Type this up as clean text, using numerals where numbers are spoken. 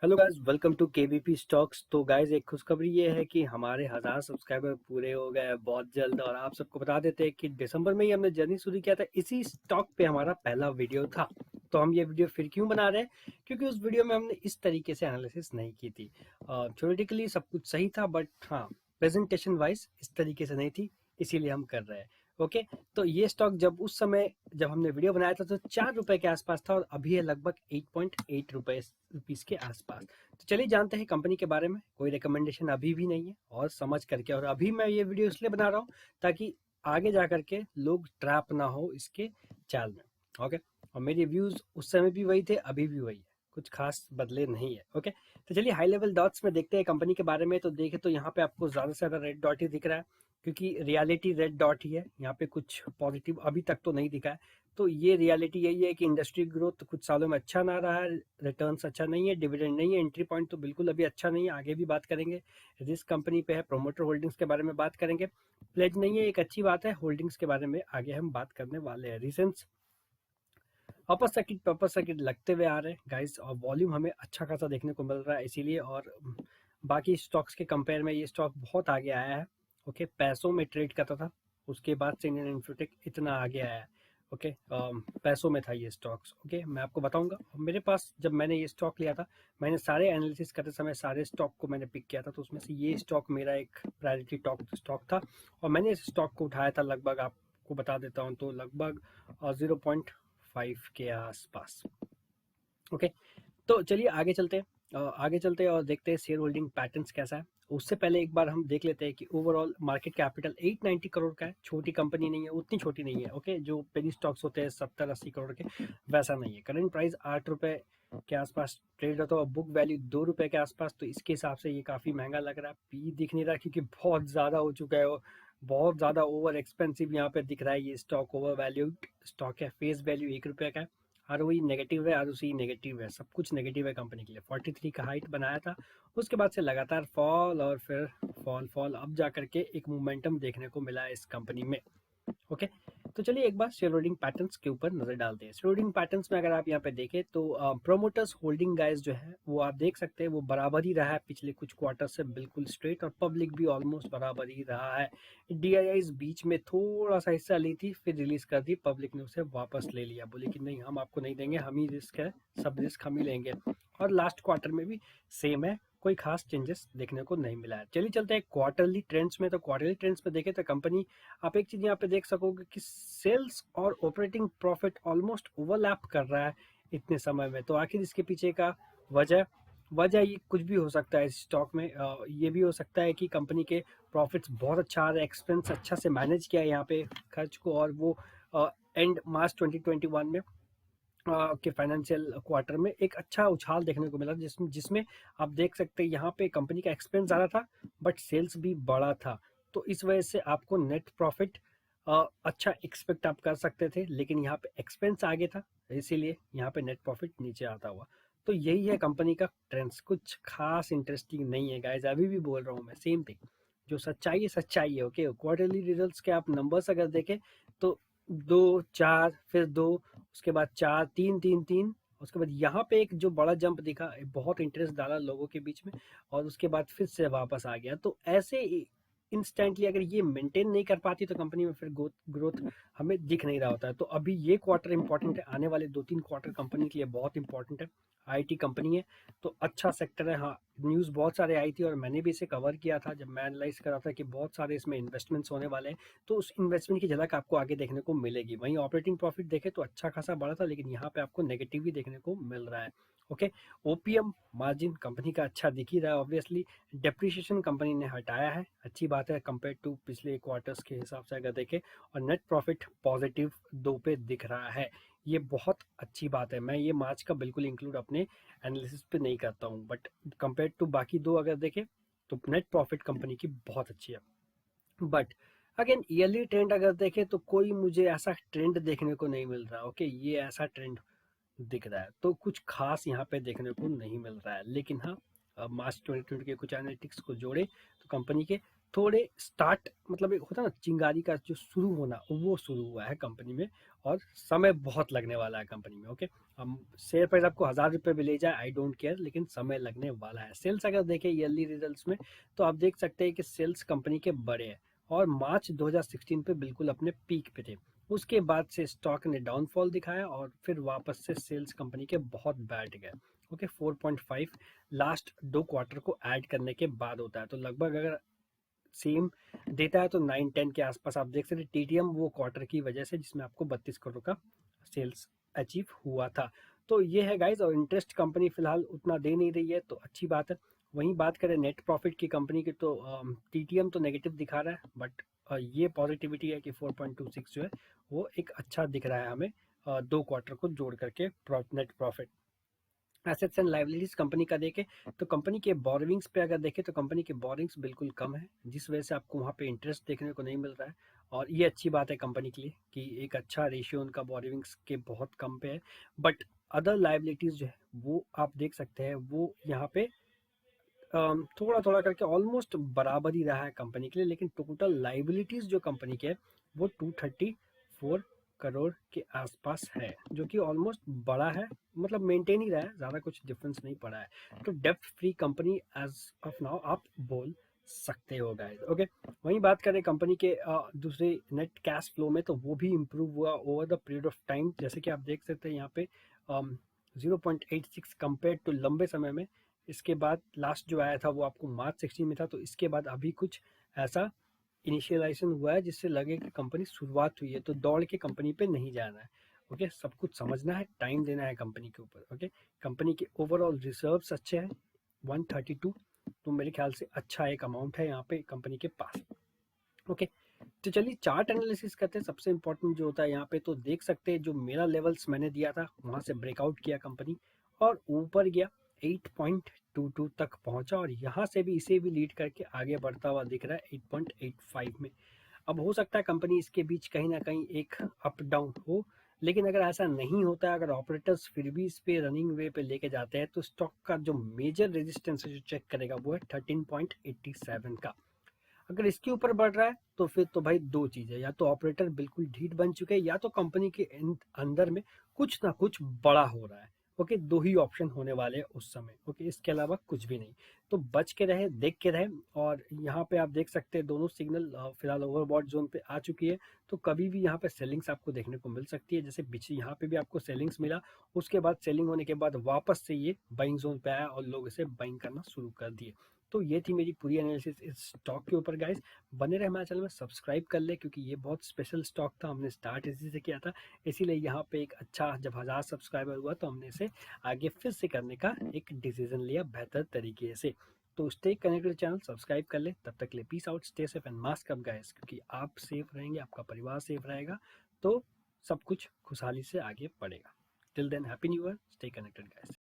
Hello guys, welcome to KVP stocks. तो guys, एक खुशखबरी ये है कि हमारे 1000 सब्सक्राइबर पूरे हो गए हैं बहुत जल्द। और आप सबको बता देते हैं कि दिसंबर में ही हमने जर्नी शुरू किया था, इसी स्टॉक पे हमारा पहला वीडियो था। तो हम ये वीडियो फिर क्यों बना रहे हैं? क्योंकि उस वीडियो में हमने इस तरीके से एनालिसिस नहीं की थी। थ्योरेटिकली सब कुछ सही था, बट हाँ, प्रेजेंटेशन वाइज इस तरीके से नहीं थी, इसीलिए हम कर रहे हैं। ओके। तो ये स्टॉक जब उस समय जब हमने वीडियो बनाया था तो 4 रुपए के आसपास था, और अभी है लगभग 8.8 रुपीज के आसपास। तो चलिए जानते हैं कंपनी के बारे में। कोई रिकमेंडेशन अभी भी नहीं है, और समझ करके। और अभी मैं ये वीडियो इसलिए बना रहा हूँ ताकि आगे जा करके लोग ट्रैप ना हो इसके चाल में। ओके। और मेरे व्यूज उस समय भी वही थे, अभी भी वही है, कुछ खास बदले नहीं है। ओके। तो चलिए हाई लेवल डॉट्स में देखते हैं कंपनी के बारे में। तो देखे तो यहाँ पे आपको ज्यादा से ज्यादा रेड डॉट ही दिख रहा है, क्योंकि रियलिटी रेड डॉट ही है। यहाँ पे कुछ पॉजिटिव अभी तक तो नहीं दिखा है। तो ये रियलिटी यही है कि इंडस्ट्री ग्रोथ कुछ सालों में अच्छा ना रहा है, रिटर्न्स अच्छा नहीं है, डिविडेंड नहीं है, एंट्री पॉइंट तो बिल्कुल अभी अच्छा नहीं है। आगे भी बात करेंगे। रिस्क कंपनी पे है, प्रोमोटर होल्डिंग्स के बारे में बात करेंगे। प्लेज नहीं है, एक अच्छी बात है। होल्डिंग्स के बारे में आगे हम बात करने वाले हैं। रिसेंट्स अपर सर्किट लगते हुए आ रहे हैं गाइस, और वॉल्यूम हमें अच्छा खासा देखने को मिल रहा है इसीलिए। और बाकी स्टॉक्स के कंपेयर में ये स्टॉक बहुत आगे आया है। ओके, पैसों में ट्रेड करता था, उसके बाद से इंडियन इन्फोटेक इतना आगे आया है। ओके, पैसों में था ये स्टॉक्स। ओके, मैं आपको बताऊंगा। मेरे पास जब मैंने ये स्टॉक लिया था, मैंने सारे एनालिसिस करते समय सारे स्टॉक को मैंने पिक किया था, तो उसमें से ये स्टॉक मेरा एक प्रायोरिटी स्टॉक था। और मैंने इस स्टॉक को उठाया था लगभग, आपको बता देता हूँ, तो लगभग 0.5 के आसपास। ओके। तो चलिए आगे चलते हैं। आगे चलते हैं और देखते हैं शेयर होल्डिंग पैटर्न्स कैसा है। उससे पहले एक बार हम देख लेते हैं कि ओवरऑल मार्केट कैपिटल 890 करोड़ का है। छोटी कंपनी नहीं है, उतनी छोटी नहीं है। ओके, जो पेनी स्टॉक्स होते हैं 70-80 करोड़ के, वैसा नहीं है। करंट प्राइस 8 रुपए के आसपास ट्रेड होता है, और बुक वैल्यू 2 रुपए के आसपास। तो इसके हिसाब से ये काफ़ी महंगा लग रहा है। पी दिख नहीं रहा क्योंकि बहुत ज़्यादा हो चुका है, और बहुत ज़्यादा ओवर एक्सपेंसिव यहाँ पे दिख रहा है। ये स्टॉक ओवर वैल्यूड स्टॉक है। फेस वैल्यू 1 रुपये का है। आरओई नेगेटिव है, आरओसी नेगेटिव है, सब कुछ नेगेटिव है कंपनी के लिए। 43 का हाइट बनाया था, उसके बाद से लगातार फॉल, और फिर फॉल फॉल, अब जा करके एक मोमेंटम देखने को मिला है इस कंपनी में। ओके। तो चलिए एक बार शेयर होल्डिंग पैटर्न्स के ऊपर नजर डालते हैं। शेयर होल्डिंग पैटर्न्स में अगर आप यहाँ पे देखें तो प्रोमोटर्स होल्डिंग गाइस जो है वो आप देख सकते हैं, वो बराबर ही रहा है पिछले कुछ क्वार्टर से, बिल्कुल स्ट्रेट। और पब्लिक भी ऑलमोस्ट बराबर ही रहा है। डीआईआई बीच में थोड़ा सा हिस्सा ली थी, फिर रिलीज कर दी, पब्लिक ने उसे वापस ले लिया, बोले कि नहीं, हम आपको नहीं देंगे, हम ही रिस्क है, सब रिस्क हम ही लेंगे। और लास्ट क्वार्टर में भी सेम है, कोई खास चेंजेस देखने को नहीं मिला है। चलिए चलते हैं क्वार्टरली ट्रेंड्स में। तो क्वार्टरली ट्रेंड्स में देखें तो कंपनी, आप एक चीज यहाँ पे देख सकोगे कि सेल्स और ऑपरेटिंग प्रॉफिट ऑलमोस्ट ओवरलैप कर रहा है इतने समय में। तो आखिर इसके पीछे का वजह वजह ये कुछ भी हो सकता है इस स्टॉक में। ये भी हो सकता है कि कंपनी के प्रॉफिट्स बहुत अच्छा आ रहे हैं, एक्सपेंस अच्छा से मैनेज किया है यहाँ पे खर्च को, और वो एंड मार्च 2021 में के फाइनेंशियल क्वार्टर में एक अच्छा उछाल देखने को मिला, जिसमें जिसमें आप देख सकते हैं यहाँ पे कंपनी का एक्सपेंस ज़्यादा था, बट सेल्स भी बड़ा था। तो इस वजह से आपको नेट प्रॉफिट अच्छा एक्सपेक्ट आप कर सकते थे, लेकिन यहाँ पे एक्सपेंस आगे था, इसीलिए यहाँ पे नेट प्रॉफिट नीचे आता हुआ। तो यही है कंपनी का ट्रेंड्स, कुछ खास इंटरेस्टिंग नहीं है गाइज। अभी भी बोल रहा हूँ मैं, सेम थिंग। जो सच्चाई है सच्चाई है। ओके, क्वार्टरली रिजल्ट्स के आप नंबर्स अगर देखें तो 2 4 फिर 2, उसके बाद 4 3 3 3, उसके बाद यहाँ पे एक जो बड़ा जंप दिखा, बहुत इंटरेस्ट डाला लोगों के बीच में, और उसके बाद फिर से वापस आ गया। तो ऐसे इंस्टेंटली अगर ये मेंटेन नहीं कर पाती तो कंपनी में फिर ग्रोथ ग्रोथ हमें दिख नहीं रहा होता है। तो अभी ये क्वार्टर इंपॉर्टेंट है, आने वाले 2-3 क्वार्टर कंपनी के लिए बहुत इंपॉर्टेंट है। आईटी कंपनी है, तो अच्छा सेक्टर है। हाँ, न्यूज़ बहुत सारे आई थी, और मैंने भी इसे कवर किया था जब मैं एनालाइज कर रहा था कि बहुत सारे इसमें इन्वेस्टमेंट्स होने वाले हैं। तो उस इन्वेस्टमेंट की झलक आपको आगे देखने को मिलेगी। वहीं ऑपरेटिंग प्रॉफिट देखे तो अच्छा खासा बढ़ा था, लेकिन यहाँ पे आपको नेगेटिव ही देखने को मिल रहा है। ओके। ओपीएम मार्जिन कंपनी का अच्छा दिख ही रहा है ऑब्वियसली। डेप्रिसिएशन कंपनी ने हटाया है, अच्छी बात है कंपेयर टू पिछले क्वार्टर्स के हिसाब से अगर देखें। और नेट प्रॉफिट पॉजिटिव 2 पे दिख रहा है, ये बहुत अच्छी बात है। मैं ये मार्च का बिल्कुल इंक्लूड अपने एनालिसिस पे नहीं करता हूँ, बट कंपेयर टू बाकी दो अगर देखें तो नेट प्रॉफिट कंपनी की बहुत अच्छी है। बट अगेन ईयरली ट्रेंड अगर देखें तो कोई मुझे ऐसा ट्रेंड देखने को नहीं मिल रहा। ओके, ये ऐसा ट्रेंड दिख रहा है, तो कुछ खास यहाँ पे देखने को नहीं मिल रहा है। लेकिन हाँ, मार्च 2020 के कुछ एनालिटिक्स को जोड़े तो कंपनी के थोड़े स्टार्ट मतलब एक होता है ना चिंगारी का जो शुरू होना, वो शुरू हुआ है कंपनी में, और समय बहुत लगने वाला है कंपनी में। ओके, हम शेयर प्राइस आपको 1000 रुपये भी ले जाए, आई डोंट केयर, लेकिन समय लगने वाला है। सेल्स अगर देखें ईयरली रिजल्ट्स में, तो आप देख सकते हैं कि सेल्स कंपनी के बड़े हैं, और मार्च 2016 पे बिल्कुल अपने पीक पे थे। उसके बाद से स्टॉक ने डाउनफॉल दिखाया, और फिर वापस से सेल्स कंपनी के बहुत बैठ गए। ओके, 4.5 लास्ट 2 क्वार्टर को ऐड करने के बाद होता है, तो लगभग अगर सेम देता है तो 9-10 के आसपास आप देख सकते हैं टीटीएम वो क्वार्टर की वजह से, जिसमें आपको 32 करोड़ का सेल्स अचीव हुआ था। तो ये है गाइज, और इंटरेस्ट कंपनी फिलहाल उतना दे नहीं रही है, तो अच्छी बात है। वहीं बात करें नेट प्रॉफिट की कंपनी की, तो टीटीएम तो नेगेटिव दिखा रहा है, बट ये पॉजिटिविटी है कि 4.26 जो है वो एक अच्छा दिख रहा है हमें, 2 क्वार्टर को जोड़ करके net profit. Assets and liabilities company का देखें, तो कंपनी के बोरिंग्स पे अगर देखें तो कंपनी के बोरिंग्स बिल्कुल कम है, जिस वजह से आपको वहाँ पे इंटरेस्ट देखने को नहीं मिल रहा है। और ये अच्छी बात है कंपनी के लिए कि एक अच्छा रेशियो उनका बोरिंग्स के बहुत कम पे है। बट अदर लाइबिलिटीज जो है वो आप देख सकते हैं, वो यहाँ पे थोड़ा थोड़ा करके ऑलमोस्ट बराबर ही रहा है कंपनी के लिए, लेकिन टोटल लाइबिलिटीज जो कंपनी के है वो 234 करोड़ के आसपास है, जो कि ऑलमोस्ट बड़ा है, मतलब मेंटेन ही रहा है, ज़्यादा कुछ डिफरेंस नहीं पड़ा है। तो डेप्ट free company as of now आप बोल सकते हो गाइस। ओके, वहीं बात करें कंपनी के दूसरे नेट कैश फ्लो में, तो वो भी इम्प्रूव हुआ over the period of time, जैसे कि आप देख सकते हैं यहाँ पे 0.86 कंपेयर टू लंबे समय में। इसके बाद लास्ट जो आया था वो आपको मार्च 16 में था, तो इसके बाद अभी कुछ ऐसा इनिशियलाइजेशन हुआ है जिससे लगे कि कंपनी शुरुआत हुई है, तो दौड़ के कंपनी पे नहीं जाना है। ओके, सब कुछ समझना है, टाइम देना है कंपनी के ऊपर। ओके, कंपनी के ओवरऑल रिजर्व्स अच्छे हैं, 132, तो मेरे ख्याल से अच्छा एक अमाउंट है यहाँ पे कंपनी के पास। ओके, तो चलिए चार्ट एनालिसिस करते हैं। सबसे इंपॉर्टेंट जो होता है यहाँ पे, तो देख सकते हैं जो मेरा लेवल्स मैंने दिया था वहां से ब्रेकआउट किया कंपनी, और ऊपर गया 8.22 तक पहुंचा, और यहाँ से भी इसे भी लीड करके आगे बढ़ता हुआ दिख रहा है 8.85 में। अब हो सकता है कंपनी इसके बीच कहीं ना कहीं एक अप डाउन हो, लेकिन अगर ऐसा नहीं होता है, अगर ऑपरेटर्स फिर भी इस पे रनिंग वे पे लेके जाते हैं, तो स्टॉक का जो मेजर रेजिस्टेंस है जो चेक करेगा वो है 13.87 का। अगर इसके ऊपर बढ़ रहा है तो फिर तो भाई दो चीज़ है, या तो ऑपरेटर बिल्कुल ढीठ बन चुके हैं, या तो कंपनी के अंदर में कुछ ना कुछ बड़ा हो रहा है। ओके, दो ही ऑप्शन होने वाले हैं उस समय। ओके, इसके अलावा कुछ भी नहीं, तो बच के रहे, देख के रहे। और यहाँ पे आप देख सकते हैं दोनों सिग्नल फिलहाल ओवरबॉट जोन पे आ चुकी है, तो कभी भी यहाँ पे सेलिंग्स आपको देखने को मिल सकती है, जैसे पीछे यहाँ पे भी आपको सेलिंग्स मिला, उसके बाद सेलिंग होने के बाद वापस से ये बाइंग जोन पे आया और लोग इसे बाइंग करना शुरू कर दिए। तो ये थी मेरी पूरी एनालिसिस इस स्टॉक के ऊपर गाइस। बने रहे हमारे चैनल में, सब्सक्राइब कर ले, क्योंकि ये बहुत स्पेशल स्टॉक था, हमने स्टार्ट इसी से किया था, इसीलिए यहाँ पे एक अच्छा, जब 1000 सब्सक्राइबर हुआ तो हमने इसे आगे फिर से करने का एक डिसीजन लिया बेहतर तरीके से। तो स्टे कनेक्टेड चैनल, सब्सक्राइब कर ले। तब तक ले peace out, stay safe and mask up guys, क्योंकि आप सेफ रहेंगे, आपका परिवार सेफ रहेगा, तो सब कुछ खुशहाली से आगे बढ़ेगा। Till than happy new year, stay connected guys.